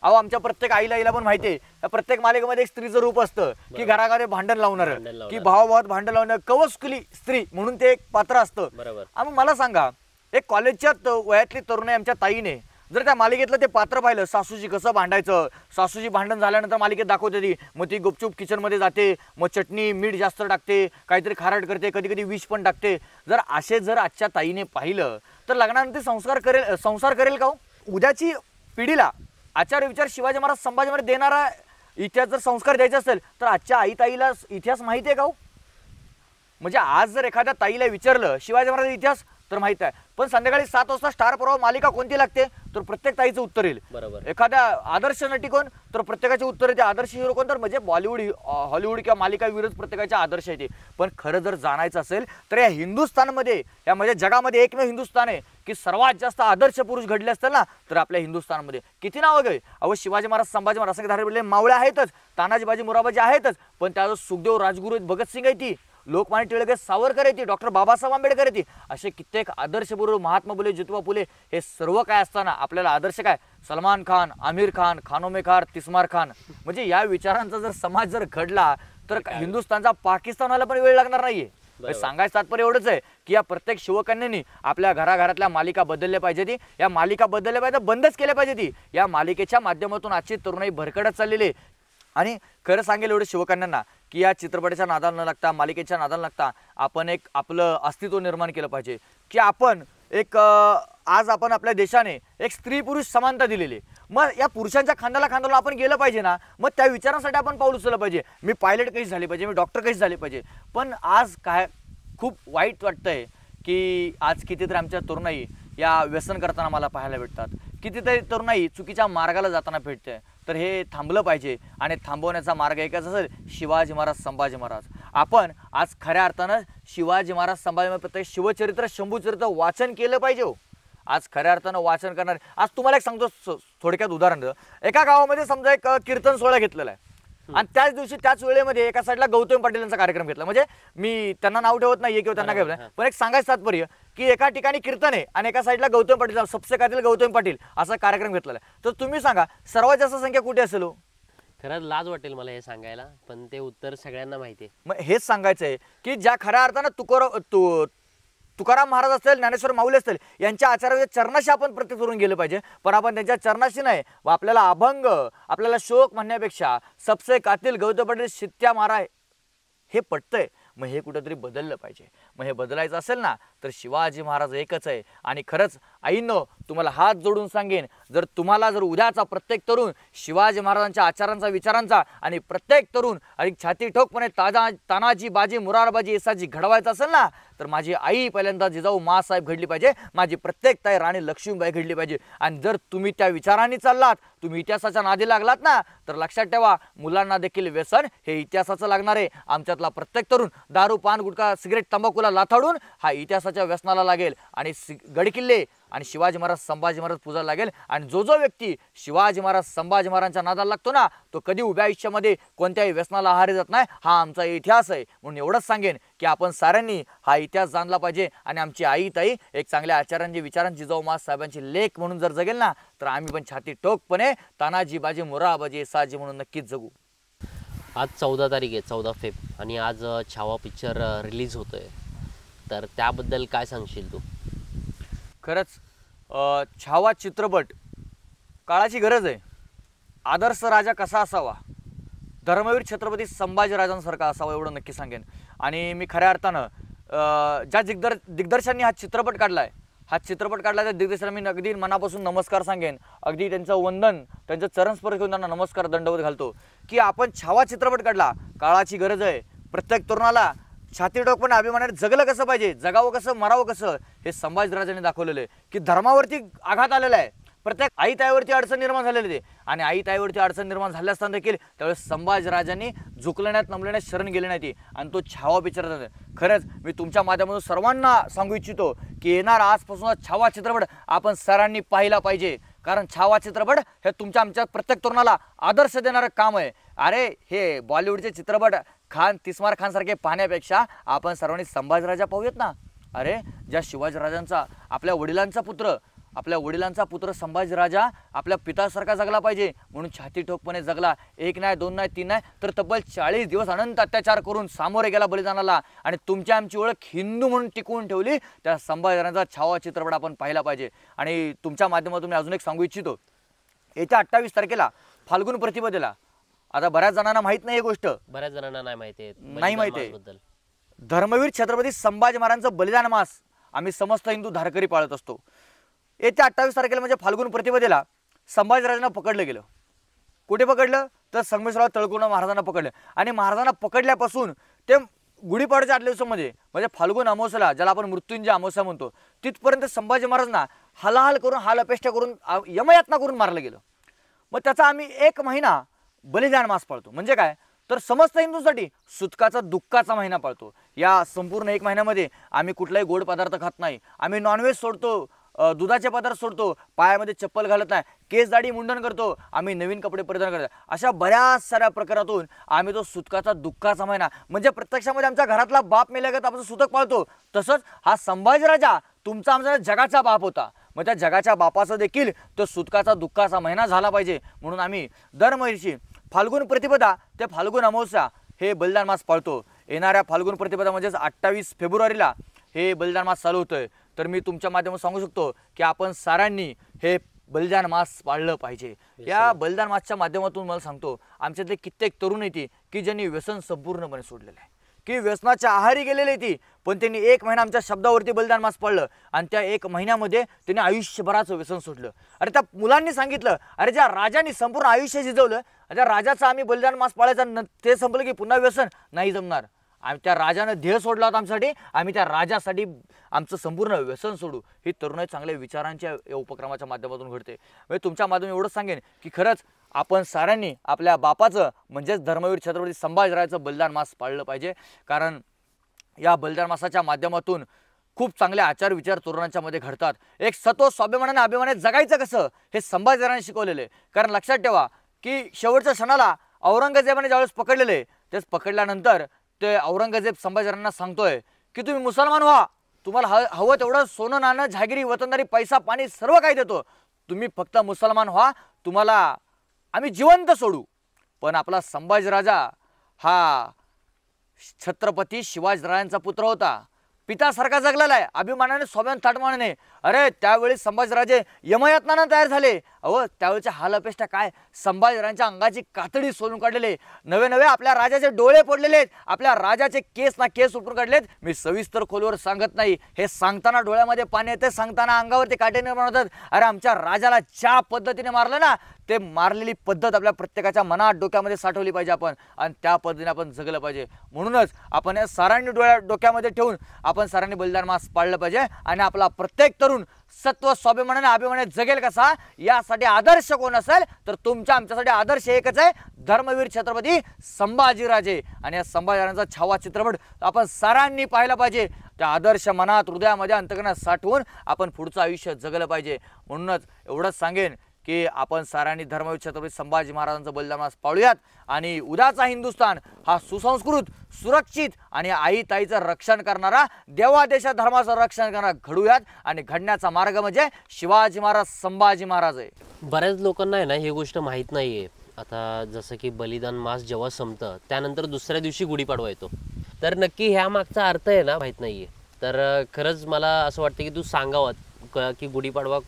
[SPEAKER 2] अहो, आमच्या प्रत्येक आईला पण माहिती आहे प्रत्येक मालिकेमध्ये एक स्त्रीचं रूप असतं की घराघरात भांडण लावणार, की भावाभावात भांडण लावणं, कवचकुली स्त्री म्हणून ते एक पात्र असतं. मग मला सांगा, एक कॉलेजच्या वयातली तरुणी आमच्या ताईने जर त्या मालिकेतलं ते पात्र पाहिलं, सासूजी कसं भांडायचं, सासूजी भांडण झाल्यानंतर मालिकेत दाखवते ती, मग ती गुपचूप किचनमध्ये जाते, मग चटणी मीठ जास्त टाकते, काहीतरी खारट करते, कधी कधी विष पण टाकते. जर आजच्या ताईने पाहिलं तर लग्नानंतर संसार करेल का हो? उद्याची पिढीला आचार विचार शिवाजी महाराज संभाजी महाराज देणारा इतिहास जर संस्कार द्यायचे असेल तर आजच्या आई ताईला इतिहास माहिती आहे का हो? म्हणजे आज जर एखाद्या ताईला विचारलं शिवाजी महाराज इतिहास तर माहित आहे, पण संध्याकाळी 7 वाजता स्टार प्रवाह मालिका कोणती लागते तर प्रत्येक ताईचं उत्तर येईल. बरोबर. एखाद्या आदर्श नटी कोण तर प्रत्येकाचे उत्तर येते, आदर्श हिरो कोण तर म्हणजे बॉलिवूड हॉलिवूड किंवा मालिका विरुद्ध प्रत्येकाचे आदर्श येते. पण खरं जर जाणायचं असेल तर या हिंदुस्थानमध्ये, या म्हणजे जगामध्ये एकमेव हिंदुस्थान आहे की सर्वात जास्त आदर्श पुरुष घडले असतील ना तर आपल्या हिंदुस्थानमध्ये किती नावं गए. अहो, शिवाजी महाराज संभाजी महाराज धारलेले मावळे आहेतच, तानाजी बाजी मुराबाजी आहेतच, पण त्याचं सुखदेव राजगुरू भगतसिंग आहे, ती लोकमान्य टिळक सावरकर येते, डॉक्टर बाबासाहेब आंबेडकर येते, असे कित्येक आदर्शपूर्व महात्मा फुले, ज्योतिबा फुले हे सर्व काय असताना आपल्याला आदर्श काय सलमान खान, आमिर खान, खानो में खार, तिस्मार खान, म्हणजे या विचारांचा जर समाज जर घडला तर हिंदुस्थानचा पाकिस्तानाला पण वेळ लागणार नाहीये. सांगायचं तात्पर्य एवढंच आहे की या प्रत्येक शिवकन्यांनी आपल्या घराघरातल्या मालिका बदलल्या पाहिजे, या मालिका बदलल्या पाहिजे, बंदच केल्या पाहिजे. या मालिकेच्या माध्यमातून आजची तरुणाई भरकटत चाललेली. आणि खरं सांगेल एवढं शिवकन्यांना की या चित्रपटाच्या नादाला न लागता, मालिकेच्या नादाला लागता आपण एक आपलं अस्तित्व निर्माण केलं पाहिजे की आपण एक आज आपण आपल्या देशाने एक स्त्री पुरुष समानता दिलेली. मग या पुरुषांच्या खांद्याला खांद्याला आपण गेलं पाहिजे ना, मग त्या विचारांसाठी आपण पाऊल उचललं पाहिजे. मी पायलट कशी झाले पाहिजे, मी डॉक्टर कशी झाले पाहिजे. पण आज काय खूप वाईट वाटतंय की आज कितीतरी आमच्या तरुणाई या व्यसन करताना मला पाहायला भेटतात, कितीतरी तरुणाई चुकीच्या मार्गाला जाताना भेटते. तर हे थांबलं पाहिजे आणि थांबवण्याचा मार्ग एकच असेल, शिवाजी महाराज, संभाजी महाराज. आपण आज खऱ्या अर्थानं शिवाजी महाराज, संभाजी महाराज, प्रत्येक शिवचरित्र, शंभूचरित्र वाचन केलं पाहिजे. आज खऱ्या अर्थानं वाचन करणार. आज तुम्हाला एक सांगतो थोडक्यात उदाहरण. एका गावामध्ये समजा एक कीर्तन सोहळा घेतलेला आहे आणि त्याच दिवशी त्याच वेळेमध्ये एका साईडला गौतम पाटील यांचा कार्यक्रम घेतला. म्हणजे मी त्यांना नाव ठेवत नाहीये किंवा त्यांना काय, पण एक सांगायचं तात्पर्य की एका ठिकाणी कीर्तन आहे आणि एका साईडला गौतम पाटील, सबसे कातील गौतम पाटील असा कार्यक्रम घेतलेला आहे. तर तुम्ही सांगा सर्वात जास्त संख्या कुठे असेल?
[SPEAKER 1] खरंच लाज वाटेल मला हे सांगायला, पण ते उत्तर सगळ्यांना माहिती आहे.
[SPEAKER 2] मग हेच सांगायचं आहे की ज्या खऱ्या अर्थानं तुकाराम महाराज असतील, ज्ञानेश्वर माऊली असतील, यांच्या आचार्य चरणाशी आपण प्रत्येक करून गेलं पाहिजे. पण आपण त्यांच्या चरणाशी नाही, व आपल्याला अभंग, आपल्याला शोक म्हणण्यापेक्षा सबसे कातील गौतम पाटील शिट्ट्या मारा हे पटतंय. मग हे कुठेतरी बदललं पाहिजे. मग हे बदलायचं असेल ना तर शिवाजी महाराज एकच आहे. आणि खरंच आईनो तुम्हाला हात जोडून सांगेन, जर तुम्हाला जर उद्याचा प्रत्येक तरुण शिवाजी महाराजांच्या आचारांचा, विचारांचा आणि प्रत्येक तरुण आणि छाती ठोकपणे तानाजी, बाजी, मुरारबाजी, येसाजी घडवायचं असेल ना तर माझी आई पहिल्यांदा जिजाऊ माँसाहेब घडली पाहिजे, माझी प्रत्येक ताई राणी लक्ष्मीबाई घडली पाहिजे. आणि जर तुम्ही त्या विचारांनी चाललात, तुम्ही इतिहासाच्या नादी लागलात ना तर लक्षात ठेवा मुलांना देखील व्यसन हे इतिहासाचं लागणार आहे. आमच्यातला प्रत्येक तरुण दारू, पान, गुटखा, सिगरेट, तंबाखूला लाथाडून हा इतिहासाच्या व्यसनाला लागेल आणि गडकिल्ले आणि शिवाजी महाराज, संभाजी महाराज पूजायला लागेल. आणि जो व्यक्ती शिवाजी महाराज, संभाजी महाराजांच्या नादाला लागतो ना तो कधी उभ्या आयुष्यामध्ये कोणत्याही व्यसनाला आहारी जात नाही. हा आमचा इतिहास आहे. म्हणून एवढंच सांगेन की आपण साऱ्यांनी हा इतिहास जाणला पाहिजे. आणि आमची आई ताई एक चांगल्या आचार्यांची, विचारांची, जिजाऊ माँसाहेबांची लेख म्हणून जर जगेल ना तर आम्ही पण छाती ठोकपणे तानाजी, बाजी, मुराबाजी, येसाजी म्हणून नक्कीच जगू.
[SPEAKER 1] आज 14 तारीख आहे, 14 फेब, आणि आज छावा पिक्चर रिलीज होतोय. तर त्याबद्दल काय सांगशील तू?
[SPEAKER 2] खरंच छावा चित्रपट काळाची गरज आहे. आदर्श राजा कसा असावा, धर्मवीर छत्रपती संभाजीराजांसारखा असावा एवढं नक्की सांगेन. आणि मी खऱ्या अर्थानं ज्या दिग्दर्शकांनी हा चित्रपट काढला त्या दिग्दर्शकांना मी अगदी मनापासून नमस्कार सांगेन. अगदी त्यांचं वंदन, त्यांचं चरणस्पर्श करून त्यांना नमस्कार, दंडवत घालतो की आपण छावा चित्रपट काढला. काळाची गरज आहे. प्रत्येक तरुणाला छाती ठोकपणे अभिमानाने जगलं कसं पाहिजे, जगावं कसं, मरावं कसं हे संभाजीराजांनी दाखवलेलं आहे. की धर्मावरती आघात आलेला आहे, प्रत्येक आई ताईवरती अडचण निर्माण झालेली आहे. आणि आई ताईवरती अडचण निर्माण झाल्या असताना देखील त्यावेळेस संभाजीराजांनी झुकलण्यात, नमलण्यात शरण गेले नाही. आणि तो छावा पिक्चर खरंच मी तुमच्या माध्यमातून सर्वांना सांगू इच्छितो की येणार आजपासून छावा चित्रपट आपण सर्वांनी पाहिला पाहिजे. कारण छावा चित्रपट हे आमच्या प्रत्येक तरुणाला आदर्श देणारं काम आहे. अरे हे बॉलिवूडचे चित्रपट खान, तिस्मार खान सारखे पाहण्यापेक्षा आपण सर्वांनी संभाजीराजा पाहूयात ना. अरे ज्या शिवाजीराजांचा, आपल्या वडिलांचा पुत्र संभाजीराजा आपल्या पितासारखा जगला पाहिजे म्हणून छाती ठोकपणे जगला. 1 नाही, 2 नाही, 3 नाही तर तब्बल 40 दिवस अनंत अत्याचार करून सामोरे गेला बलिदानाला. आणि तुमची आमची ओळख हिंदू म्हणून टिकवून ठेवली. त्या संभाजीराजांचा छावा चित्रपट आपण पाहिला पाहिजे. आणि तुमच्या माध्यमातून मी अजून एक सांगू इच्छितो, येत्या 28 तारखेला फाल्गुन प्रतिपदेला, आता बऱ्याच जणांना माहित नाही ही गोष्ट,
[SPEAKER 1] बऱ्याच जणांना नाही माहिती
[SPEAKER 2] आहे, धर्मवीर छत्रपती संभाजी महाराजांचं बलिदान मास आम्ही समस्त हिंदू धारकरी पाळत असतो. येत्या 28 तारखेला म्हणजे फाल्गुन प्रतिपदेला संभाजीराजांना पकडलं गेलं. कुठे पकडलं तर संगमेश्वरात तळकोना महाराजांना पकडलं. आणि महाराजांना पकडल्यापासून ते गुढीपाडव्याच्या आदल्या दिवसामध्ये म्हणजे फाल्गुन अमावस्येला, ज्याला आपण मृत्युंजय अमावस्या म्हणतो, तिथपर्यंत संभाजी महाराजांना हलाहल करून, हाल अपेष्टा करून, यमयातना करून मारलं गेलं. मग त्याचा आम्ही 1 महिना बलिदान मास पाळतो. म्हणजे काय तर समस्त हिंदूंसाठी सुटकाचा, दुःखाचा महिना पाळतो. या संपूर्ण 1 महिन्यामध्ये आम्ही कुठलाही गोड पदार्थ खात नाही, आम्ही नॉनव्हेज सोडतो, दुधाचे पदार्थ सोडतो, पायामध्ये चप्पल घालत नाही, केस दाढी मुंडन करतो, आम्ही नवीन कपडे परिधान करतो. अशा बऱ्याच साऱ्या प्रकारातून आम्ही तो सुतकाचा दुःखाचा महिना म्हणजे प्रत्यक्षामध्ये आमच्या घरातला बाप मेल्यागत आपण सुतक पाळतो. तसंच हा संभाजीराजा तुमचा आमचा जगाचा बाप होता. मग त्या जगाच्या बापाचा देखील तो सुतकाचा दुःखाचा महिना झाला पाहिजे म्हणून आम्ही दरवर्षी फाल्गुन प्रतिपदा ते फाल्गुन अमावस्या हे बलिदान मास पाळतो. येणाऱ्या फाल्गुन प्रतिपदा म्हणजेच 28 फेब्रुवारीला हे बलिदान मास चालू होतोय. तर मी तुमच्या माध्यमातून सांगू शकतो की आपण साऱ्यांनी हे बलिदान मास पाळलं पाहिजे. या बलिदान मासच्या माध्यमातून मला सांगतो आमच्यातले कित्येक तरुण येते की ज्यांनी व्यसन संपूर्णपणे सोडलेलं आहे, की व्यसनाच्या आहारी गेलेली ती, पण त्यांनी 1 महिना आमच्या शब्दावरती बलिदान मास पाळलं आणि त्या 1 महिन्यामध्ये त्यांनी आयुष्यभराचं व्यसन सोडलं. अरे त्या मुलांनी सांगितलं, अरे ज्या राजांनी संपूर्ण आयुष्य शिजवलं, त्या राजाचं आम्ही बलिदान मास पाळायचं, ते संपलं की पुन्हा व्यसन नाही जमणार. आम्ही त्या राजानं ध्येय सोडला होता आमच्यासाठी, आम्ही त्या राजासाठी आमचं संपूर्ण व्यसन सोडू. ही तरुणाई चांगल्या विचारांच्या या उपक्रमाच्या माध्यमातून घडते. म्हणजे तुमच्या माध्यमातून एवढंच सांगेन की खरंच आपण साऱ्यांनी आपल्या बापाचं म्हणजेच धर्मवीर छत्रपती संभाजीराजाचं बलिदान मास पाळलं पाहिजे. कारण या बलिदान मासाच्या माध्यमातून खूप चांगले आचार विचार तरुणांच्या मध्ये घडतात. एक सत्व स्वाभिमानाने अभिमानाने जगायचं कसं हे संभाजीराजांनी शिकवलेलं आहे. कारण लक्षात ठेवा की शेवटच्या क्षणाला औरंगजेबाने ज्यावेळेस पकडलेले, तेच पकडल्यानंतर ते औरंगजेब संभाजीराजांना सांगतोय की तुम्ही मुसलमान व्हा, तुम्हाला हवं तेवढं सोनं नाणं जहागिरी वतनदारी पैसा पाणी सर्व काही देतो, तुम्ही फक्त मुसलमान व्हा, तुम्हाला आम्ही जिवंत सोडू. पण आपला संभाजीराजा हा छत्रपती शिवाजीराजांचा पुत्र होता, पितासारखा जगलेला आहे, अभिमानाने स्वाभिमान ताटमानाने. अरे त्यावेळी संभाजीराजे यमयातनानं तयार झाले. अहो त्यावेळेच्या हालअपेष्टा काय, संभाजीराजांच्या अंगाची कातडी सोलून काढलेले, नवे नवे आपल्या राजाचे डोळे पडलेले आहेत, आपल्या राजाचे केस ना केस उपटून काढलेत. मी सविस्तर खोलीवर सांगत नाही, हे सांगताना डोळ्यामध्ये पाणी येते, सांगताना अंगावरती काटे निर्माण होतात. अरे आमच्या राजाला ज्या पद्धतीने मारलं ना, ते मारलेली पद्धत आपल्या प्रत्येकाच्या मनात डोक्यामध्ये साठवली पाहिजे आपण, आणि त्या पद्धतीने आपण जगलं पाहिजे. म्हणूनच आपण या साऱ्यांनी डोक्यामध्ये ठेवून आपण साऱ्यांनी बलिदान मास पाळलं पाहिजे. आणि आपला प्रत्येक तरुण सत्व स्वाभिमानाने अभिमानाने जगेल कसा, यासाठी आदर्श कोण असेल तर तुमच्या आमच्यासाठी आदर्श एकच आहे, धर्मवीर छत्रपती संभाजीराजे. आणि या संभाजीराजांचा छावा चित्रपट आपण साऱ्यांनी पाहिला पाहिजे. त्या आदर्श मनात हृदयामध्ये अंतकरणात साठवून आपण पुढचं आयुष्य जगलं पाहिजे. म्हणूनच एवढंच सांगेन की आपण साऱ्यांनी धर्मवीर छत्रपती संभाजी महाराजांचं बलिदान मास पाळूयात. आणि उद्याचा हिंदुस्थान हा सुसंस्कृत, सुरक्षित आणि आई ताईचं रक्षण करणारा, देवादेशा धर्माचं रक्षण करणारा घडूयात. आणि घडण्याचा मार्ग म्हणजे शिवाजी महाराज, संभाजी महाराज आहे.
[SPEAKER 1] बऱ्याच लोकांना आहे ना ही गोष्ट माहीत नाही आहे. आता जसं की बलिदान मास जेव्हा संपतं त्यानंतर दुसऱ्या दिवशी गुढीपाडवा येतो, तर नक्की ह्या मागचा अर्थ आहे ना माहीत नाही आहे. तर खरंच मला असं वाटतं की तू सांगावं की गुढीपाडवा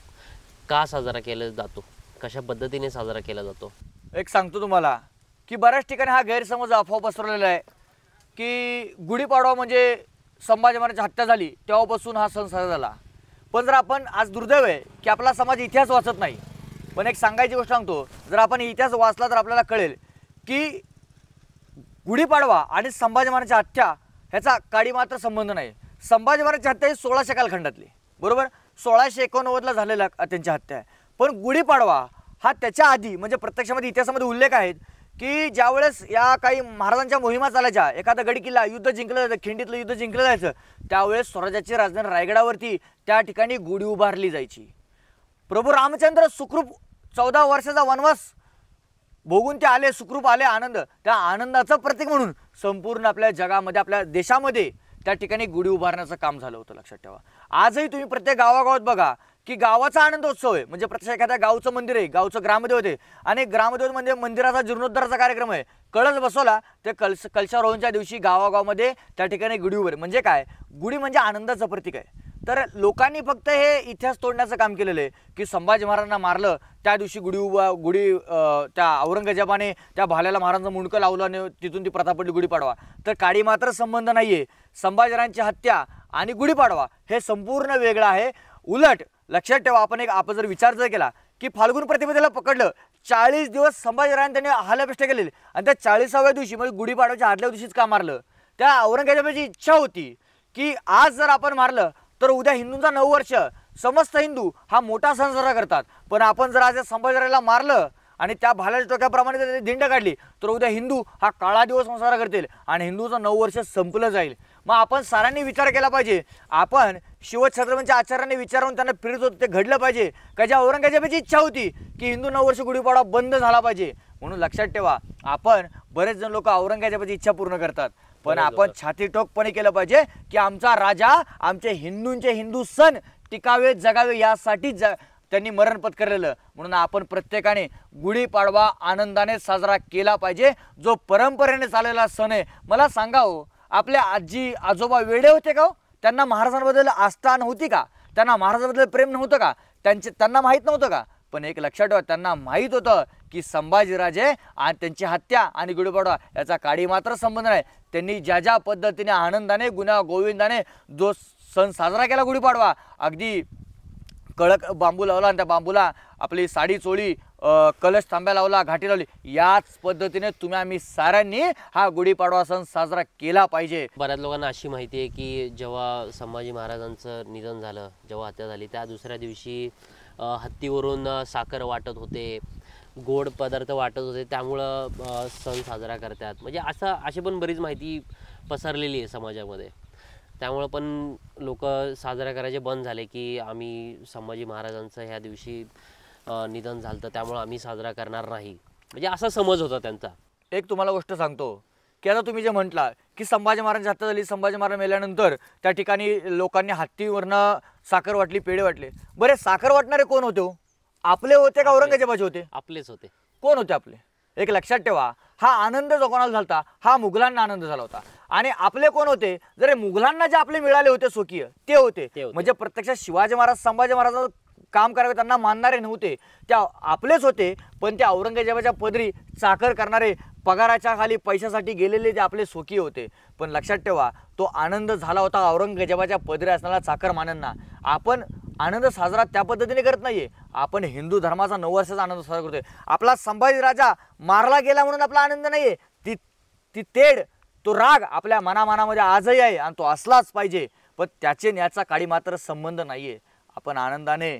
[SPEAKER 1] का साजरा केला जातो, कशा पद्धतीने साजरा केला जातो.
[SPEAKER 2] एक सांगतो तुम्हाला की बऱ्याच ठिकाणी हा गैरसमज अफवा पसरलेला आहे की गुढीपाडवा म्हणजे संभाजी महाराजांची हत्या झाली तेव्हापासून हा सण साजरा झाला. पण जर आपण आज दुर्दैव आहे की आपला समाज इतिहास वाचत नाही. पण एक सांगायची गोष्ट सांगतो, जर आपण इतिहास वाचला तर आपल्याला कळेल की गुढीपाडवा आणि संभाजी महाराजांची हत्या ह्याचा काडी मात्र संबंध नाही. संभाजी महाराजांची हत्या ही 1600 कालखंडातली, बरोबर, 1689ला झालेला त्यांची हत्या आहे. पण गुढीपाडवा हा त्याच्या आधी म्हणजे प्रत्यक्षामध्ये इतिहासामध्ये उल्लेख आहेत की ज्यावेळेस या काही महाराजांच्या मोहिमा चालायच्या, एखादा गड किल्ला युद्ध जिंकलं जायचं, खिंडीतलं युद्ध जिंकलं जायचं, त्यावेळेस स्वराज्याची राजधानी रायगडावरती त्या ठिकाणी गुढी उभारली जायची. प्रभू रामचंद्र सुखरूप 14 वर्षाचा वनवास भोगून ते आले, सुखरूप आले, आनंद, त्या आनंदाचं प्रतीक म्हणून संपूर्ण आपल्या जगामध्ये, आपल्या देशामध्ये त्या ठिकाणी गुढी उभारण्याचं काम झालं होतं. लक्षात ठेवा. आजही तुम्ही प्रत्येक गावागावात बघा की गावाचा आनंदोत्सव आहे. म्हणजे प्रत्येक एखाद्या गावचं मंदिर आहे, गावचं ग्रामदेव होते, आणि ग्रामदेव म्हणजे मंदिराचा जीर्णोद्धाराचा कार्यक्रम आहे, कळस बसवला, ते कलशारोहणच्या दिवशी गावागावामध्ये त्या ठिकाणी गुढी उभारली. म्हणजे काय, गुढी म्हणजे आनंदाचं प्रतीक आहे. तर लोकांनी फक्त हे इतिहास तोडण्याचं काम केलेलं आहे की संभाजी महाराजांना मारलं त्या दिवशी गुढी त्या औरंगजेबाने त्या भाल्याला महाराजांचं मुंडकं लावलं आणि तिथून ती प्रथा पडली गुढीपाडवा. तर काडी मात्र संबंध नाही आहे. संभाजीराजांची हत्या आणि गुढीपाडवा हे संपूर्ण वेगळं आहे. उलट लक्षात ठेवा, आपण जर विचार केला की फाल्गुन प्रतिपदेला पकडलं, 40 दिवस संभाजीराजांनी त्यांनी हालअपेष्टा केलेली, आणि त्या 40व्या दिवशी म्हणजे गुढीपाडव्याच्या आदल्या दिवशीच का मारलं. त्या औरंगजेबाची इच्छा होती की आज जर आपण मारलं तर उद्या हिंदूंचा 9 वर्ष, समस्त हिंदू हा मोठा सण साजरा करतात. पण आपण जर आज संभाजीराजाला मारलं आणि त्या भाल्याच्या टोक्याप्रमाणे दिंड काढली तर उद्या हिंदू हा काळा दिवस साजरा करतील आणि हिंदूचं 9 वर्ष संपलं जाईल. मग आपण साऱ्यांनी विचार केला पाहिजे. आपण शिवछत्रपतींच्या आचार्यांनी विचारून त्यांना प्रेरित होतो ते घडलं पाहिजे का ज्या औरंगजेबाची इच्छा होती की हिंदू नववर्ष गुढीपाडवा बंद झाला पाहिजे. म्हणून लक्षात ठेवा, आपण बरेच जण लोक औरंगजेबाची इच्छा पूर्ण करतात, पण आपण छाती ठोकपणे केलं पाहिजे की आमचा राजा आमचे हिंदूंचे हिंदू सण टिकावे जगावे यासाठी त्यांनी मरण पत्करलेलं. म्हणून आपण प्रत्येकाने गुढीपाडवा आनंदाने साजरा केला पाहिजे, जो परंपरेने चाललेला सण आहे. मला सांगा हो, आपल्या आजी आजोबा वेडे होते का हो? त्यांना महाराजांबद्दल आस्था नव्हती का? त्यांना महाराजांबद्दल प्रेम नव्हतं का? त्यांना माहीत नव्हतं का? पण एक लक्षात ठेवा, त्यांना माहीत होतं की संभाजीराजे आणि त्यांची हत्या आणि गुढीपाडवा याचा काडी मात्र संबंध नाही. त्यांनी ज्या पद्धतीने आनंदाने गुन्हा गोविंदाने जो सण साजरा केला गुढीपाडवा, अगदी कडक बांबू लावला आणि त्या बांबूला आपली साडी चोळी, कलश तांब्या लावला, घाटी लावली, याच पद्धतीने तुम्ही आम्ही साऱ्यांनी हा गुढीपाडवा सण साजरा केला पाहिजे.
[SPEAKER 1] बऱ्याच लोकांना अशी माहिती आहे की जेव्हा संभाजी महाराजांचं निधन झालं, जेव्हा हत्या झाली, त्या दुसऱ्या दिवशी हत्तीवरून साखर वाटत होते, गोड पदार्थ वाटत होते, त्यामुळं सण साजरा करतात. म्हणजे अशी पण बरीच माहिती पसरलेली आहे समाजामध्ये. त्यामुळं पण लोक साजरा करायचे बंद झाले की आम्ही संभाजी महाराजांचं ह्या दिवशी निधन झालं, त्यामुळं आम्ही साजरा करणार नाही, म्हणजे असा समज होता त्यांचा.
[SPEAKER 2] एक तुम्हाला गोष्ट सांगतो की आता तुम्ही जे म्हटला की संभाजी महाराजांची हत्या झाली, संभाजी महाराज मेल्यानंतर त्या ठिकाणी लोकांनी हत्तीवरनं साखर वाटली, पेढे वाटले. बरे साखर वाटणारे कोण होते हो? आपले होते का औरंगजेबाचे होते?
[SPEAKER 1] आपलेच होते.
[SPEAKER 2] कोण होते आपले? एक लक्षात ठेवा, हा आनंद जो कोणाला झाला हा मुघलांना आनंद झाला होता. आणि आपले कोण होते? जर मुघलांना जे आपले मिळाले होते स्वकीय ते होते. म्हणजे प्रत्यक्षात शिवाजी महाराज संभाजी महाराजांचं काम करावे त्यांना मानणारे नव्हते, त्या आपलेच होते. पण त्या औरंगजेबाच्या पदरी चाकर करणारे, पगाराच्या खाली पैशासाठी गेलेले जे आपले स्वकीय होते. पण लक्षात ठेवा, तो आनंद झाला होता औरंगजेबाच्या पदरी असणारा चाकर मानांना. आपण आनंद साजरा त्या पद्धतीने करत नाहीये, आपण हिंदू धर्माचा 9 वर्षाचा आनंद साजरा करतोय. आपला संभाजी राजा मारला गेला म्हणून आपला आनंद नाहीये, ती तेढ, तो राग आपल्या मनामध्ये आजही आहे आणि तो असलाच पाहिजे. पण त्याचे याचा काडी मात्र संबंध नाहीये. आपण आनंदाने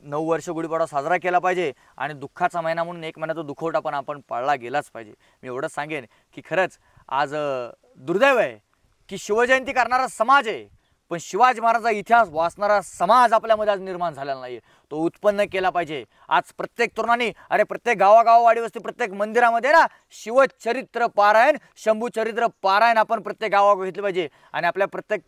[SPEAKER 2] 9 वर्ष गुढीपाडवा साजरा केला पाहिजे आणि दुःखाचा महिना म्हणून 1 महिन्याचा दुखवटा पण आपण पाळला गेलाच पाहिजे. मी एवढंच सांगेन की खरंच आज दुर्दैव आहे की शिवजयंती करणारा समाज आहे, पण शिवाजी महाराजांचा इतिहास वाचणारा समाज आपल्यामध्ये आज निर्माण झालेला नाही. तो उत्पन्न केला पाहिजे. आज प्रत्येक तरुणांनी, अरे प्रत्येक गावागावाडी वस्ती प्रत्येक मंदिरामध्ये ना शिवचरित्र पारायण, शंभूचरित्र पारायण आपण प्रत्येक गावागाव घेतले पाहिजे. आणि आपल्या प्रत्येक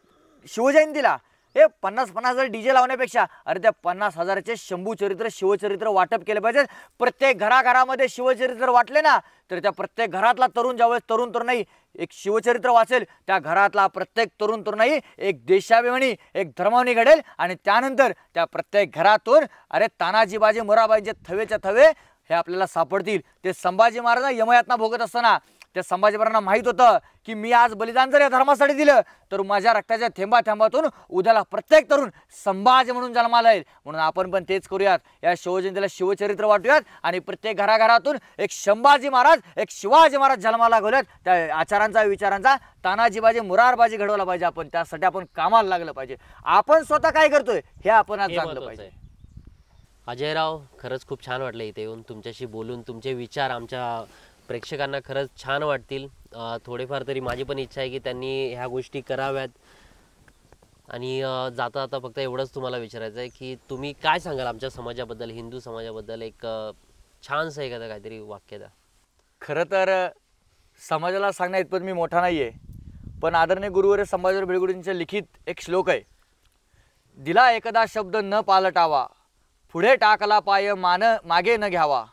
[SPEAKER 2] शिवजयंतीला हे 50,000 डीजे लावण्यापेक्षा अरे त्या 50,000चे शंभूचरित्र शिवचरित्र वाटप केले पाहिजे. प्रत्येक घराघरामध्ये शिवचरित्र वाटले ना तर त्या प्रत्येक घरातला तरुण, ज्यावेळेस तरुण तरुणाई एक शिवचरित्र वाचेल, त्या घरातला प्रत्येक तरुण तरुणाई एक देशाभिमानी, एक धर्मावनी घडेल. आणि त्यानंतर त्या प्रत्येक घरातून अरे तानाजी बाजी मोराबाईंचे थवेच्या थवे हे आपल्याला सापडतील. ते संभाजी महाराज यमयातना भोगत असताना त्या संभाजी महाराजांना माहीत होतं की मी आज बलिदान जर या धर्मासाठी दिलं तर माझ्या रक्ताच्या थेंबाथेंबातून उद्याला प्रत्येक तरुण संभाजी म्हणून जन्माला येईल. म्हणून आपण पण तेच करूयात, या शिवजयंतीला शिवचरित्र वाटूयात आणि प्रत्येक घराघरातून एक संभाजी महाराज, एक शिवाजी महाराज जन्माला घालूयात. त्या आचारांचा, विचारांचा तानाजीबाजी मुरारबाजी घडवला पाहिजे. आपण त्यासाठी आपण कामाला लागलं पाहिजे. आपण स्वतः काय करतोय हे आपण आज जाणलं पाहिजे.
[SPEAKER 1] अजयराव, खरंच खूप छान वाटलं इथे येऊन तुमच्याशी बोलून. तुमचे विचार आमच्या प्रेक्षकांना खरंच छान वाटतील. थोडेफार तरी माझी पण इच्छा आहे की त्यांनी ह्या गोष्टी कराव्यात. आणि जाता जाता फक्त एवढंच तुम्हाला विचारायचं आहे की तुम्ही काय सांगाल आमच्या समाजाबद्दल, हिंदू समाजाबद्दल एक छानसं एखादं काहीतरी वाक्य द्या.
[SPEAKER 2] खरं तर समाजाला सांगण्या इतपत मी मोठा नाही आहे, पण आदरणीय गुरुवर्य संभाजीराव भिडगुडेंचे लिखित एक श्लोक आहे. दिला एकदा शब्द न पालटावा, पुढे टाकला पाय मागे न घ्यावा,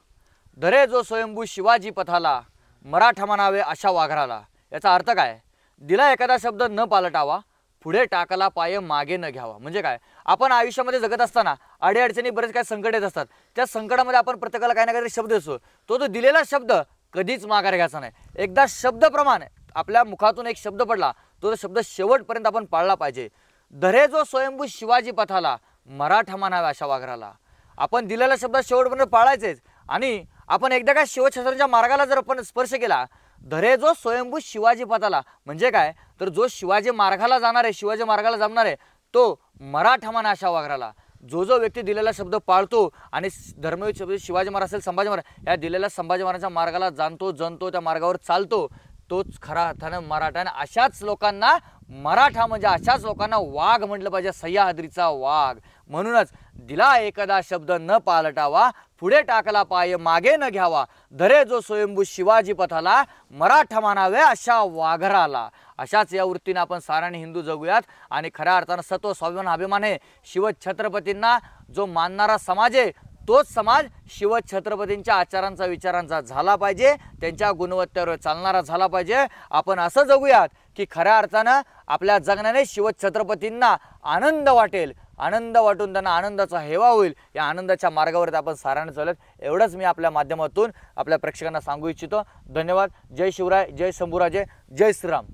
[SPEAKER 2] धरे जो स्वयंभू शिवाजी पथाला, मराठा म्हणावे अशा वाघराला. याचा अर्थ काय? दिला एखादा शब्द न पालटावा, पुढे टाकला पाय मागे न घ्यावा. म्हणजे काय? आपण आयुष्यामध्ये जगत असताना अडीअडचणी बरेच काही संकट येत असतात. त्या संकटामध्ये आपण प्रत्येकाला काही ना काही शब्द देतो. तो दिलेला शब्द कधीच माघार घ्यायचा नाही. एकदा शब्दप्रमाणे आपल्या मुखातून एक शब्द पडला, तो शब्द शेवटपर्यंत आपण पाळला पाहिजे. धरे जो स्वयंभू शिवाजी पथाला, मराठा म्हणावे अशा वाघराला. आपण दिलेला शब्द शेवटपर्यंत पाळायचेच. आणि आपण एकदा काय शिवछत्रपतींच्या मार्गाला जर आपण स्पर्श केला, धरे जो स्वयंभू शिवाजी पथाला म्हणजे काय, तर जो शिवाजी मार्गाला जाणार आहे, शिवाजी मार्गाला जमणार आहे, तो मराठा म्हणा अशा वाघराला. जो जो व्यक्ती दिलेला शब्द पाळतो आणि धर्मवीर शिवाजी महाराज असेल, संभाजी महाराज या दिलेल्या संभाजी महाराजांच्या मार्गाला जाणतो, जनतो, त्या मार्गावर चालतो, तोच खरा अर्थानं मराठा. आणि अशाच लोकांना मराठा म्हणजे अशाच लोकांना वाघ म्हटलं पाहिजे, सह्याद्रीचा वाघ. म्हणूनच दिला एकदा शब्द न पालटावा, पुढे टाकला पाय मागे न घ्यावा, धरे जो स्वयंभू शिवाजी पथाला, मराठा मानावे अशा वाघराला. अशाच या वृत्तीने आपण साऱ्याने हिंदू जगूयात. आणि खऱ्या अर्थानं सत्व स्वाभिमान अभिमान आहे. शिवछत्रपतींना जो मानणारा समाज आहे तोच समाज शिवछत्रपतींच्या आचारांचा विचारांचा झाला पाहिजे, त्यांच्या गुणवत्तेवर चालणारा झाला पाहिजे. आपण असं जगूयात की खऱ्या अर्थानं आपल्या जगण्याने शिवछत्रपतींना आनंद वाटेल, आनंद वाटून त्यांना आनंदाचा हेवा होईल. या आनंदाच्या मार्गावर आपण साऱ्याने चालत. एवढंच मी आपल्या माध्यमातून आपल्या प्रेक्षकांना सांगू इच्छितो. धन्यवाद. जय शिवराय, जय शंभूराजे, जय श्रीराम.